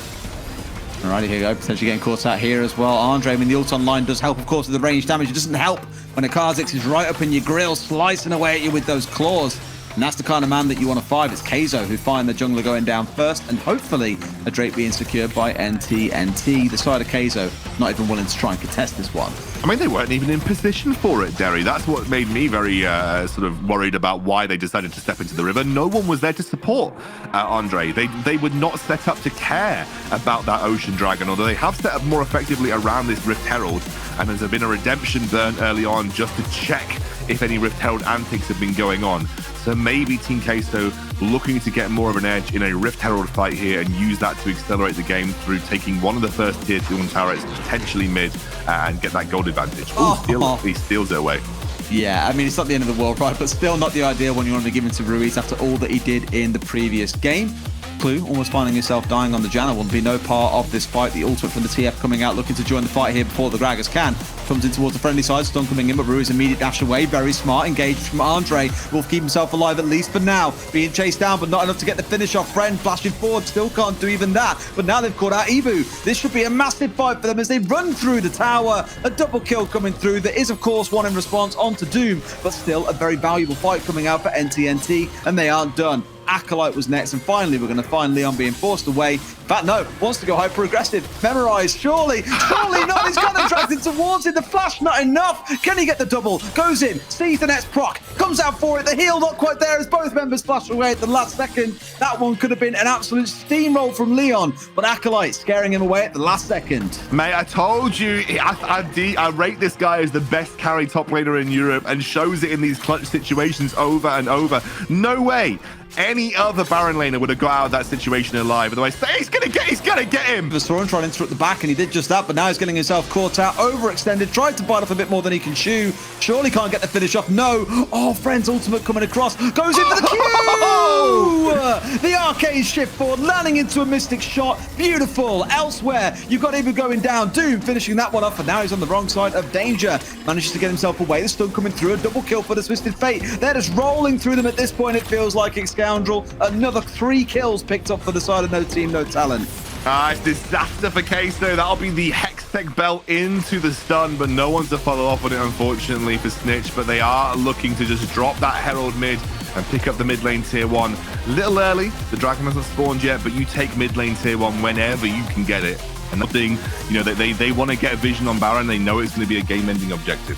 Alrighty, here we go. Potentially getting caught out here as well. Andre, I mean, the ult online does help, of course, with the range damage. It doesn't help when a Kha'Zix is right up in your grill, slicing away at you with those claws. And that's the kind of man that you want to fight. It's Keizo who find the jungler going down first, and hopefully a Drake being secured by NTNT. The side of Keizo not even willing to try and contest this one. I mean, they weren't even in position for it, Derry. That's what made me very sort of worried about why they decided to step into the river. No one was there to support Andre. They were not set up to care about that Ocean Dragon, although they have set up more effectively around this Rift Herald. And there's been a redemption burn early on just to check if any Rift Herald antics have been going on. So maybe Team Keizo looking to get more of an edge in a Rift Herald fight here and use that to accelerate the game through taking one of the first tier 2 turrets, potentially mid, and get that gold advantage. He steals it away. Yeah, I mean, it's not the end of the world, right? But still not the ideal one you want to be given to Ruiz after all that he did in the previous game. Clue, almost finding himself dying on the Janna, will be no part of this fight. The ultimate from the TF coming out, looking to join the fight here before the Gragas can. Comes in towards the friendly side, stun coming in, but Ruiz immediate dash away. Very smart, engaged from Andre. Will keep himself alive at least for now. Being chased down, but not enough to get the finish off. Friend flashing forward, still can't do even that. But now they've caught out Ebu. This should be a massive fight for them as they run through the tower. A double kill coming through. There is, of course, one in response onto Doom, but still a very valuable fight coming out for NTNT, and they aren't done. Acolyte was next, and finally we're going to find Leon being forced away. In fact, no, wants to go hyper-aggressive. Memorize, surely not. He's got attracted towards it. The flash, not enough. Can he get the double? Goes in, sees the next proc, comes out for it. The heal not quite there as both members flash away at the last second. That one could have been an absolute steamroll from Leon, but Acolyte scaring him away at the last second. Mate, I told you, I rate this guy as the best carry top laner in Europe and shows it in these clutch situations over and over. No way any other Baron laner would have got out of that situation alive. Otherwise, he's gonna get him. Vasoran trying to interrupt the back, and he did just that, but now he's getting himself caught out, overextended, tried to bite off a bit more than he can chew. Surely can't get the finish off. No. Oh, Friend's ultimate coming across. Goes in for the Q! The arcane shift forward, landing into a mystic shot. Beautiful. Elsewhere, you've got Ibu going down. Doom finishing that one off, and now he's on the wrong side of danger. Manages to get himself away. The stun coming through. A double kill for the Twisted Fate. They're just rolling through them at this point. It feels like it's Scoundrel. Another 3 kills picked up for the side of No Team, No Talent. It's disaster for Keizo. That'll be the Hextech belt into the stun, but no one's to follow up on it, unfortunately, for Snitch. But they are looking to just drop that Herald mid and pick up the mid lane tier 1. A little early. The Dragon hasn't spawned yet, but you take mid lane tier 1 whenever you can get it. And nothing, you know, they want to get a vision on Baron. They know it's going to be a game-ending objective.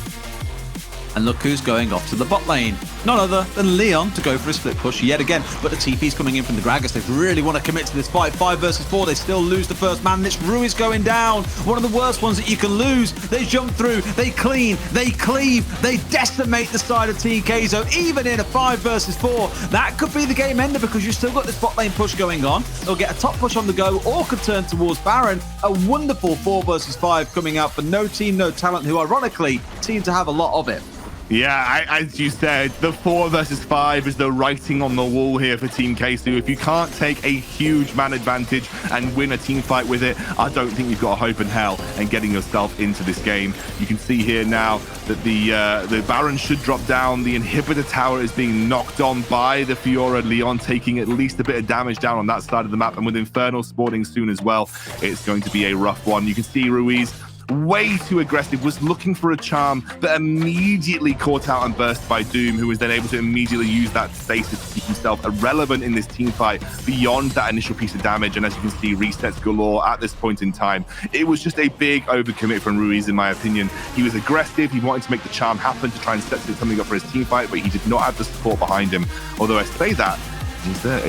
And look who's going off to the bot lane. None other than Leon to go for a split push yet again. But the TP's coming in from the Gragas. They really want to commit to this fight. 5 versus 4. They still lose the first man. This Ruiz going down. One of the worst ones that you can lose. They jump through. They clean. They cleave. They decimate the side of Team Keizo. Even in a 5 versus 4. That could be the game ender because you've still got this bot lane push going on. They'll get a top push on the go or could turn towards Baron. A wonderful 4 versus 5 coming out for No Team, No Talent, who ironically seem to have a lot of it. Yeah, as you said, the 4 versus 5 is the writing on the wall here for Team Keizo. If you can't take a huge man advantage and win a team fight with it, I don't think you've got a hope in hell and getting yourself into this game. You can see here now that the Baron should drop down. The inhibitor tower is being knocked on by the Fiora. Leon taking at least a bit of damage down on that side of the map, and with Infernal spawning soon as well, it's going to be a rough one. You can see Ruiz way too aggressive, was looking for a charm, but immediately caught out and burst by Doom, who was then able to immediately use that stasis to keep himself irrelevant in this team fight beyond that initial piece of damage. And as you can see, resets galore at this point in time. It was just a big overcommit from Ruiz, in my opinion. He was aggressive. He wanted to make the charm happen to try and set something up for his team fight, but he did not have the support behind him. Although I say that, he's an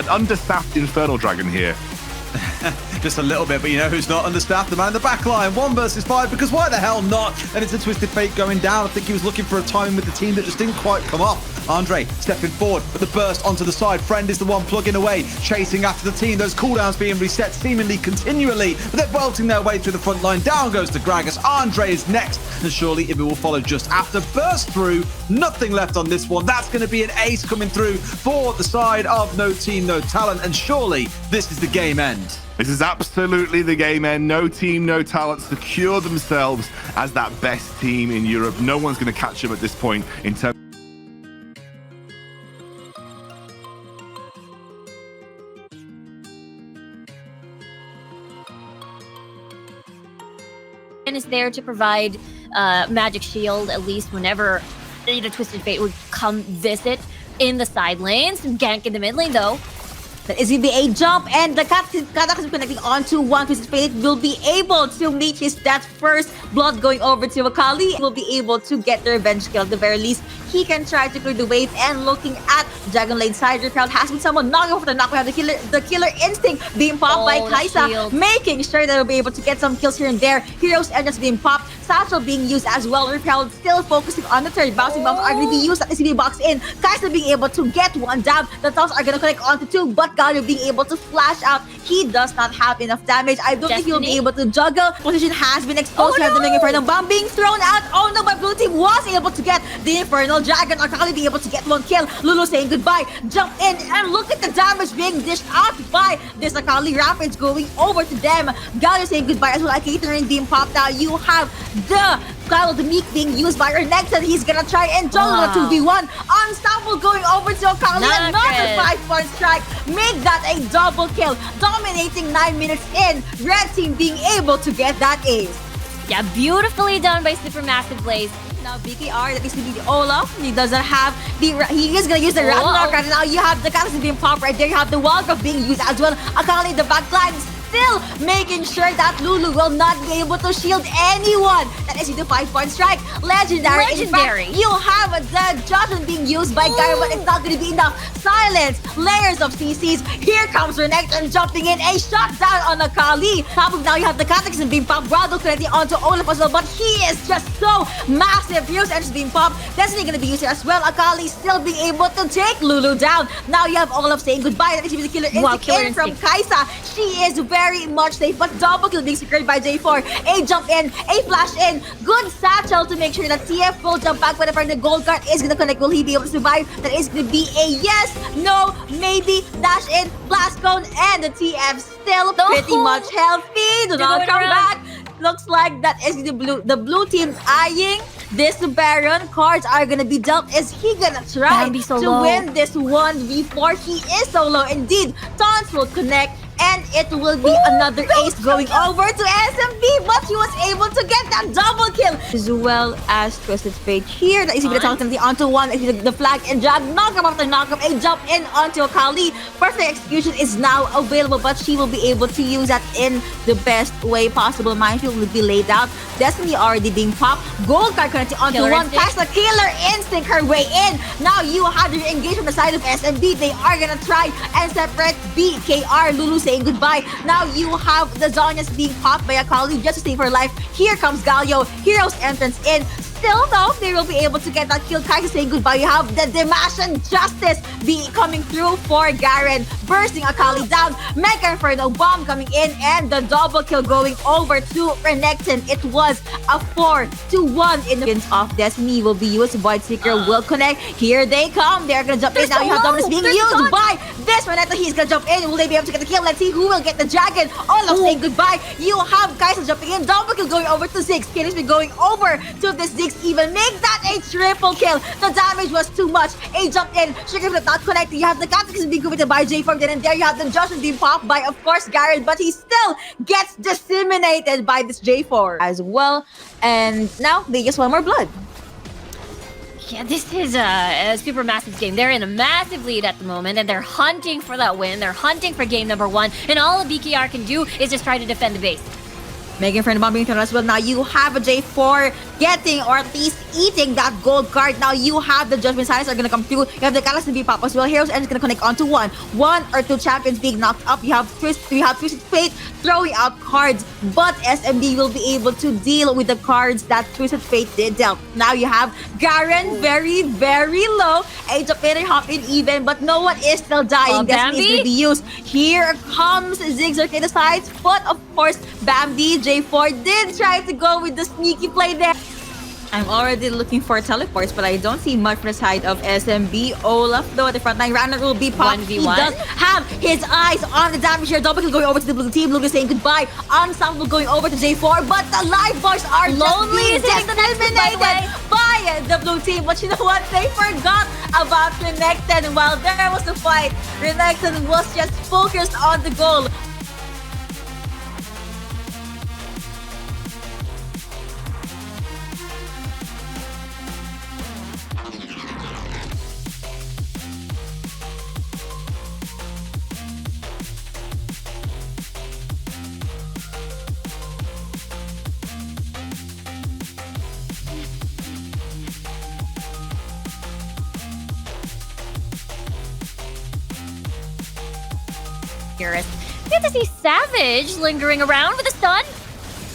understaffed Infernal Dragon here. Just a little bit, but you know who's not understaffed? The man in the back line. 1 versus 5, because why the hell not? And it's a Twisted Fate going down. I think he was looking for a timing with the team that just didn't quite come off. Andre stepping forward, but the burst onto the side. Friend is the one plugging away, chasing after the team. Those cooldowns being reset seemingly continually, but they're bolting their way through the front line. Down goes the Gragas. Andre is next, and surely Ibu will follow just after. Burst through. Nothing left on this one. That's going to be an ace coming through for the side of No Team, No Talent, and surely this is the game end. This is absolutely the game end. No Team, No Talent secure themselves as that best team in Europe. No one's going to catch them at this point in terms and is there to provide magic shield at least whenever the Twisted Fate would come visit in the side lanes. Gank in the mid lane though. That is going to be a jump, and the Cataclysm connecting onto one Twisted Fate will be able to meet his death first. Blood going over to Akali will be able to get the revenge kill at the very least. He can try to clear the wave, and looking at Dragon Lane side, your crowd has been someone knocking over the knockback. The killer instinct being popped by Kaisa, making sure that they'll be able to get some kills here and there. Heroes Engines being popped, Satchel being used as well. Your crowd still focusing on the third. Bouncing bombs are going to be used at the CB box in. Kaisa being able to get one dab. The toss are going to connect onto two, but Galio being able to flash out. He does not have enough damage. I don't think he'll be able to juggle. Position has been exposed. You have the Mega Inferno Bomb being thrown out. Oh no, but blue team was able to get the Infernal Dragon. Akali being able to get one kill. Lulu saying goodbye. Jump in and look at the damage being dished out by this Akali Rampage going over to them. Galio saying goodbye as well. Catering being popped out. You have the Kyle the Meek being used by Renekton. He's gonna try and juggle a 2v1. Unstoppable going over to Akali. Another 5-point strike. Make that a double kill. Dominating 9 minutes in. Red team being able to get that ace. Yeah, beautifully done by Supermassive Blaze. Now BKR, that is going to be the Olaf. He doesn't have the... He is going to use the Ragnarok. And now you have the Catalyst being popped right there. You have the Wildcraft being used as well. Akali in the backline still making sure that Lulu will not be able to shield anyone. That is the 5-point strike. Legendary. In fact, you have the Judgment being used by Gyro, but it's not going to be enough. Silence. Layers of CCs. Here comes Renekton jumping in. A shot down on Akali. Top of now you have the Cataclysm being popped. Brado connecting onto Olaf as well, but he is just so massive. Heroes Edge being popped. Destiny going to be used here as well. Akali still being able to take Lulu down. Now you have Olaf saying goodbye. That is the killer instinct in from Kaisa. She is very much safe, but double kill being secured by J4. A jump in, a flash in. Good Satchel to make sure that TF will jump back whenever the gold card is going to connect. Will he be able to survive? That is going to be a yes, no, maybe. Dash in, blast cone, and the TF still pretty much healthy. Do not come back. Looks like that is the blue team eyeing this Baron. Cards are gonna be dealt. Is he gonna try to win this 1v4? He is solo indeed. Taunts will connect, and it will be another ace going over to SMB, but he was able to get that double kill as well as Twisted Fate here. That is going to talk them onto one. The flag and drag, knock him after knock him, a jump in onto Akali. Perfect execution is now available, but she will be able to use that in the best way possible. Minefield will be laid out. Destiny already being popped. Gold card connecting onto one. Past the killer instinct her way in. Now you have the engage from the side of SMB. They are gonna try and separate BKR. Lulu saying goodbye. Now you have the Zonias being popped by Akali just to save her life. Here comes Galio. Hero's entrance in. Still though, they will be able to get that kill. Kaisa saying goodbye. You have the Damascene Justice be coming through for Garen. Bursting Akali down. Mega Inferno Bomb coming in, and the double kill going over to Renekton. It was a 4-1 in the Prince of Destiny will be used. Void Seeker will connect. Here they come. They're gonna jump in. Now you have Dominus being used by this Renekton. He's gonna jump in. Will they be able to get the kill? Let's see who will get the dragon. Olaf saying goodbye. You have Kaisa jumping in. Double kill going over to Ziggs. Kenny's been going over to this Ziggs. Even make that a triple kill. The damage was too much. A jump in. Sugar but not connected. You have the Cataclysm being committed by J4. Then and there you have the Joshua being popped by, of course, Garen, but he still gets disseminated by this J4 as well. And now they just want more blood. Yeah, this is a super massive game. They're in a massive lead at the moment, and they're hunting for that win. They're hunting for game number 1, and all a BKR can do is just try to defend the base. Mega Inferno Bomb being thrown as well. Now you have a J4 getting, or at least eating, that gold card. Now you have the Judgment Silence are going to come through. You have the Catalyst to be pop as well. Heroes End is going to connect onto one or two champions being knocked up. You have Twisted Fate throwing out cards, but SMD will be able to deal with the cards that Twisted Fate did dealt. Now you have Garen very, very low. Age of Fate hop in even, but no one is still dying. Destiny is going to be used. Here comes Ziggs Arcade sides, but of course, Bambi J4 did try to go with the sneaky play there. I'm already looking for teleports, but I don't see much from the side of SMB. Olaf, though, at the front line. Ragnar will be popped. 1v1. He does have his eyes on the damage here. Double kill going over to the blue team. Lucas saying goodbye. Ensemble going over to J4, but the life bars are lonely. Just eliminated by the blue team. But you know what? They forgot about Renekton while there was a fight. Renekton was just focused on the goal. purists. We have to see Savage lingering around with a stun.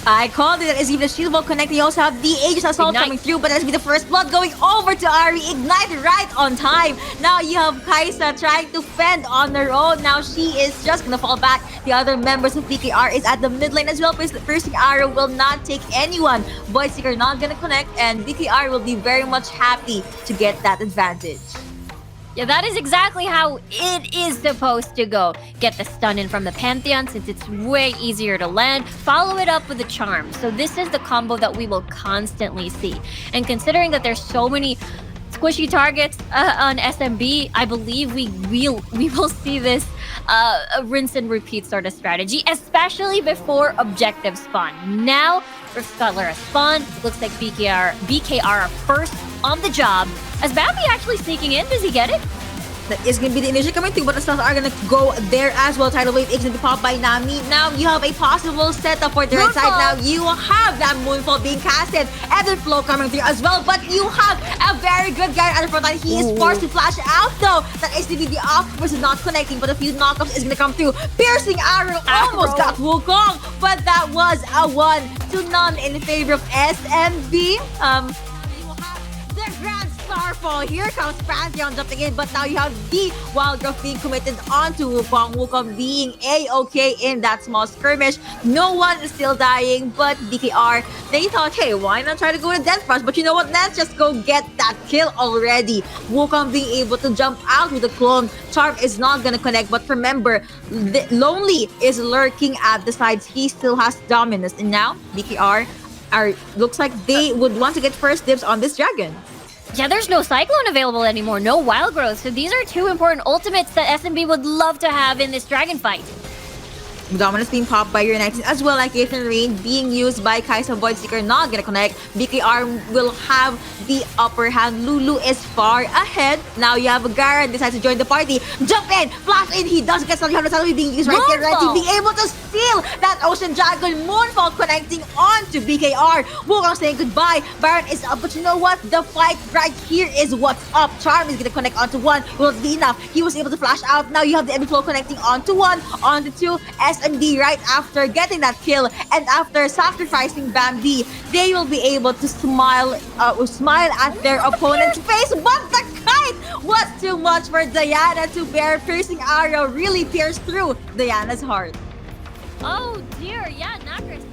I called it. Is even the shield wall connecting. You also have the Aegis Assault coming through, but that's be the first blood going over to Ari. Ignite right on time. Now you have Kaisa trying to fend on her own. Now she is just gonna fall back. The other members of BKR is at the mid lane as well. Piercing Arrow will not take anyone. Voidseeker not gonna connect, and BKR will be very much happy to get that advantage. Yeah, that is exactly how it is supposed to go. Get the stun in from the Pantheon since it's way easier to land. Follow it up with the charm. So this is the combo that we will constantly see. And considering that there's so many squishy targets on SMB, I believe we will see this rinse and repeat sort of strategy, especially before objective spawn. Now, for Scuttler spawn, looks like BKR are first on the job. Is Bambi actually sneaking in? Does he get it? That is going to be the initial coming through, but the stuff are going to go there as well. Tidal Wave is going to be popped by Nami. Now you have a possible setup for the right side. Now you have that Moonfall being casted. Evan Flow coming through as well, but you have a very good guy at the front line. He is forced to flash out though. That SDV, the Octopus is not connecting, but a few knockups is going to come through. Piercing Arrow almost got Wukong, but that was a 1-0 in favor of SMB. The Grand Starfall. Here comes Pantheon jumping in, but now you have the Wild Growth being committed onto Wukong. Wukong being A-okay in that small skirmish. No one is still dying, but BKR, they thought, hey, why not try to go to Death Rush? But you know what? Let's just go get that kill already. Wukong being able to jump out with the clone. Charm is not gonna connect, but remember, Lonely is lurking at the sides. He still has dominance, and now BKR looks like they would want to get first dibs on this dragon. Yeah, there's no Cyclone available anymore, no Wild Growth. So these are two important ultimates that SMB would love to have in this dragon fight. Dominance being popped by your Knights as well, like Ethan Rain being used by Kaisa. Voidseeker not gonna connect. BKR will have the upper hand. Lulu is far ahead. Now you have Garen decides to join the party. Jump in, flash in. He does get some suddenly being used right there, right? To be able to steal that Ocean Dragon. Moonfall connecting onto BKR. Wukong saying goodbye. Baron is up, but you know what? The fight right here is what's up. Charm is gonna connect onto one. Will it be enough? He was able to flash out. Now you have the Ebbing Flow connecting onto one, onto two. SMD right after getting that kill and after sacrificing Bambi, they will be able to smile at their opponent's face, but the kite was too much for Diana to bear. Piercing Arrow really pierced through Diana's heart. Oh dear, yeah, Nagris.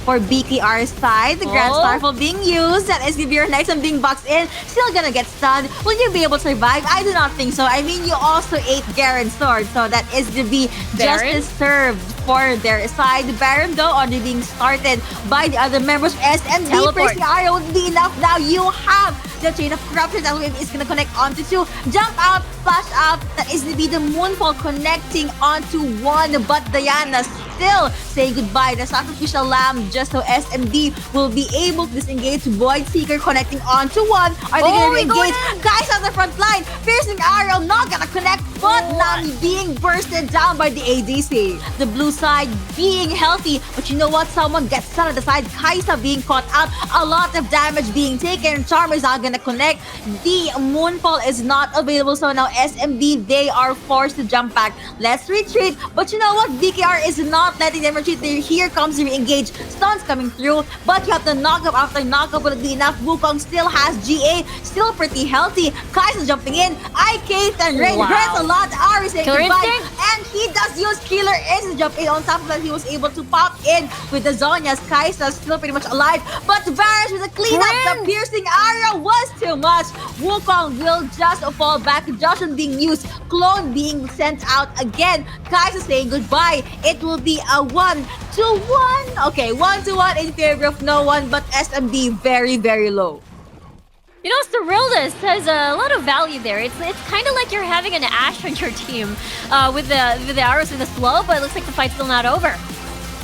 For BKR's side, the Grand Starfall being used, and SDB Knights and being boxed in, still gonna get stunned. Will you be able to survive? I do not think so. I mean, you also ate Garen's sword, so that SDB justice served for their side. Baron, though, already being started by the other members of SMD. Piercing Arrow would be enough. Now you have the Chain of Corruption. That wave is gonna connect onto two. Jump out, flash out. That is gonna be the Moonfall connecting onto one, but Diana still say goodbye. The Sacrificial Lamb, just so SMD will be able to disengage. Voidseeker connecting onto one. Are they gonna re-engage? Guys on the front line. Piercing Arrow not gonna connect, but Nami being bursted down by the ADC. The blue side being healthy, but you know what? Someone gets stunned at the side. Kaisa being caught out. A lot of damage being taken. Charm is not gonna connect. The Moonfall is not available, so now SMB, they are forced to jump back. Let's retreat, but you know what? BKR is not letting them retreat. Here comes the re-engage. Stuns coming through, but you have the knockup after knockup. Will it be enough? Wukong still has GA, still pretty healthy. Kaisa jumping in. IK and Rain hurts a lot. Ari saying goodbye, and he does use Killer Instinct jump in. On top of that, he was able to pop in with the Zonias. Kaisa still pretty much alive, but Varus with a cleanup. The Piercing Arrow was too much. Wukong will just fall back. Joshua being used. Clone being sent out again. Kaisa saying goodbye. It will be a 1-1. Okay, 1-1 in favor of no one, but SMD very, very low. You know, Cyrilus has a lot of value there. It's kind of like you're having an Ashe on your team with the arrows in the slow, but it looks like the fight's still not over.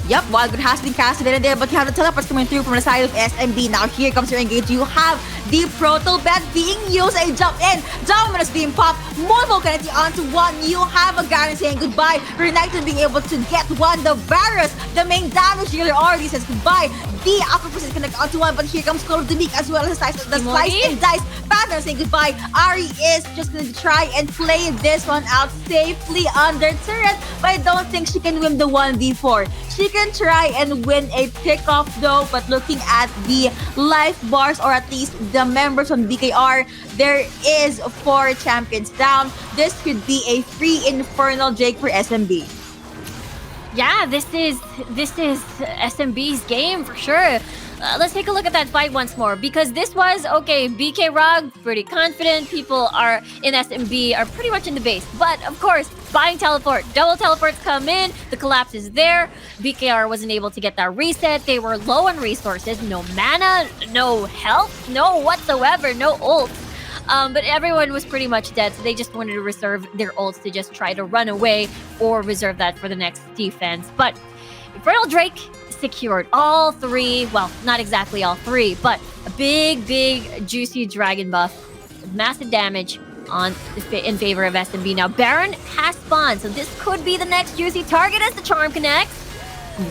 Yep, Wild Growth has been casted in there, but you have the teleports coming through from the side of SMB. Now here comes your engage. You have The Proto Bet being used, a jump in, Dominus being popped, Mono connecting onto one. You have a Garen saying goodbye. Renekton being able to get one. The Varus, the main damage dealer, already says goodbye. The upper person connect onto one, but here comes Call of the Week as well as the slice and dice. Pattern saying goodbye. Ari is just gonna try and play this one out safely under turret, but I don't think she can win the 1v4. She can try and win a pickoff though, but looking at the life bars, or at least the members from BKR, there is 4 champions down. This could be a free Infernal Jake for SMB. Yeah, this is SMB's game for sure. Let's take a look at that fight once more, because this was, okay, BK Rog, pretty confident. People are in SMB are pretty much in the base. But, of course, buying teleport. Double teleports come in. The collapse is there. BKR wasn't able to get that reset. They were low on resources. No mana, no health, no whatsoever, no ults. But everyone was pretty much dead, so they just wanted to reserve their ults to just try to run away or reserve that for the next defense. But Infernal Drake secured all 3, well, not exactly all 3, but a big, juicy dragon buff. Massive damage in favor of SMB. Now, Baron has spawned, so this could be the next juicy target as the Charm connects.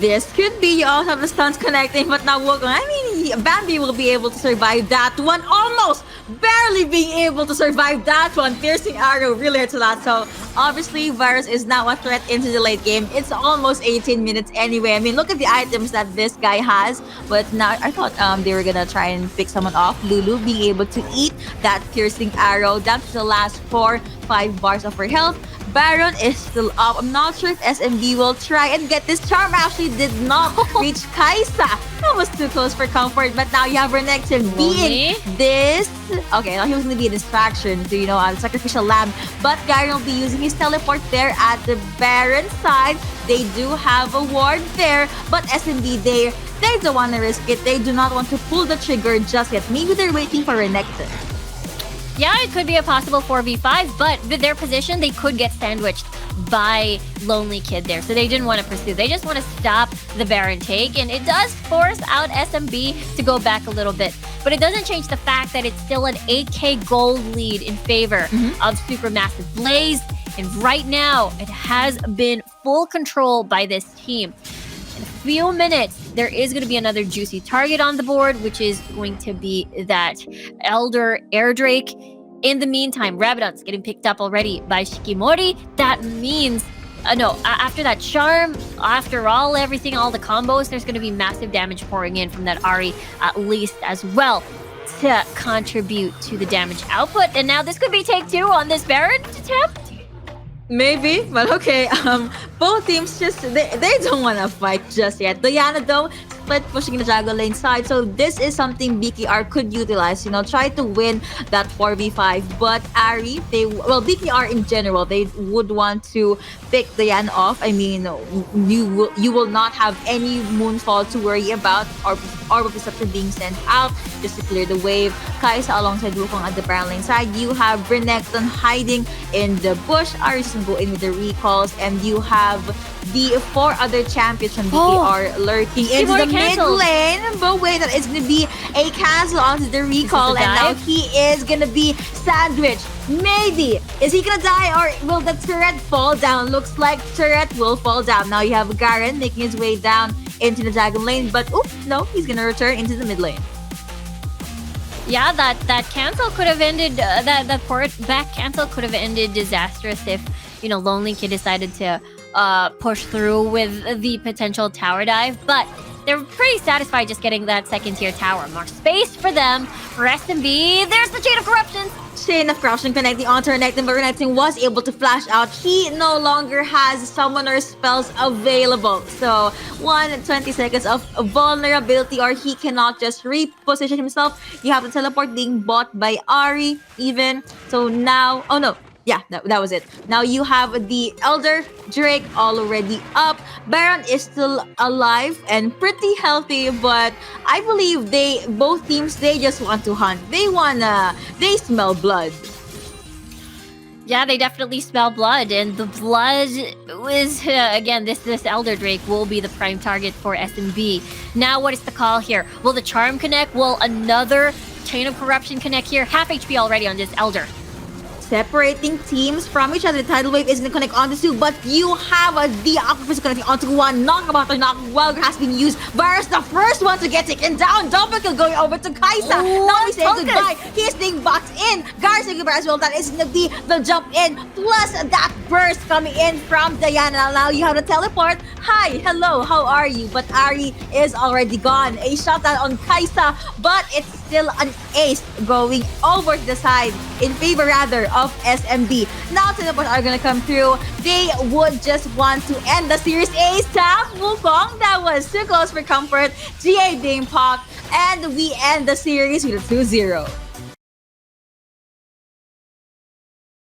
This could be, you also have the stuns connecting, but now Bambi will be able to survive that one. Almost barely being able to survive that one. Piercing arrow really hurts a lot. So obviously Varus is now a threat into the late game. It's almost 18 minutes anyway. I mean, look at the items that this guy has. But now I thought they were gonna try and pick someone off. Lulu being able to eat that piercing arrow down to the last 4-5 bars of her health. Baron is still up. I'm not sure if SMB will try and get this charm. Actually did not reach Kaisa. That was too close for comfort. But now you have Renekton being this. Okay, now he was going to be a distraction to, a sacrificial lamb. But Garen will be using his teleport there at the Baron side. They do have a ward there. But SMB, they don't want to risk it. They do not want to pull the trigger just yet. Maybe they're waiting for Renekton. Yeah, it could be a possible 4v5, but with their position, they could get sandwiched by Lonely Kid there. So they didn't want to pursue. They just want to stop the Baron take, and it does force out SMB to go back a little bit. But it doesn't change the fact that it's still an 8k gold lead in favor of Supermassive Blaze. And right now, it has been full control by this team. In a few minutes, there is going to be another juicy target on the board, which is going to be that Elder Air Drake. In the meantime, Rabadon's getting picked up already by Shikimori. That means, after that charm, after everything, all the combos, there's going to be massive damage pouring in from that Ari at least as well to contribute to the damage output. And now this could be take 2 on this Baron attempt. Maybe, but okay. Both teams they don't want to fight just yet. Diana though, split pushing the jungle lane side. So this is something BKR could utilize. Try to win that 4v5. But Ari, BKR in general, they would want to pick Diana off. I mean, you will not have any Moonfall to worry about, or Orb of Deception being sent out just to clear the wave. Kaisa alongside Wukong at the Baron lane side. You have Renekton hiding in the bush. Ari just go in with the recalls, and you have the 4 other champions from BKR lurking into the mid lane. But wait, that is going to be a cancel onto the recall, and now he is going to be sandwiched. Maybe. Is he going to die, or will the turret fall down? Looks like turret will fall down. Now you have Garen making his way down into the dragon lane, but no, he's going to return into the mid lane. Yeah, that cancel could have ended, that port back cancel could have ended disastrous if, Lonely Kid decided to push through with the potential tower dive. But they're pretty satisfied just getting that second tier tower. More space for them. For SMB, there's the Chain of Corruption. Chain of Corruption connecting onto Renekton, but Renekton was able to flash out. He no longer has summoner spells available. So 20 seconds of vulnerability, or he cannot just reposition himself. You have the teleport being bought by Ari even. So now, yeah, that was it. Now you have the Elder Drake already up. Baron is still alive and pretty healthy, but I believe both teams, they just want to hunt. They smell blood. Yeah, they definitely smell blood, and the blood was, again, this Elder Drake will be the prime target for SMB. Now, what is the call here? Will the charm connect? Will another Chain of Corruption connect here. Half HP already on this Elder. Separating teams from each other. The tidal wave is going to connect onto two, but you have the Octopus connecting onto one. Knockabout or knock Wild has been used. Varus, the first one to get taken down. Double kill going over to Kaisa. Ooh, Now we say focus. goodbye. He's being boxed in. Gar saying goodbye as well. That is going to be the jump in. Plus that burst coming in from Diana. Now you have the teleport. Hi, hello, how are you? But Ari is already gone. A shot down on Kaisa, but it's still an ace going over to the side in favor rather of SMB. Now teleports are gonna come through. They would just want to end the series. Ace tap Wukong. That was too close for comfort. GA being popped, and we end the series with a 2-0.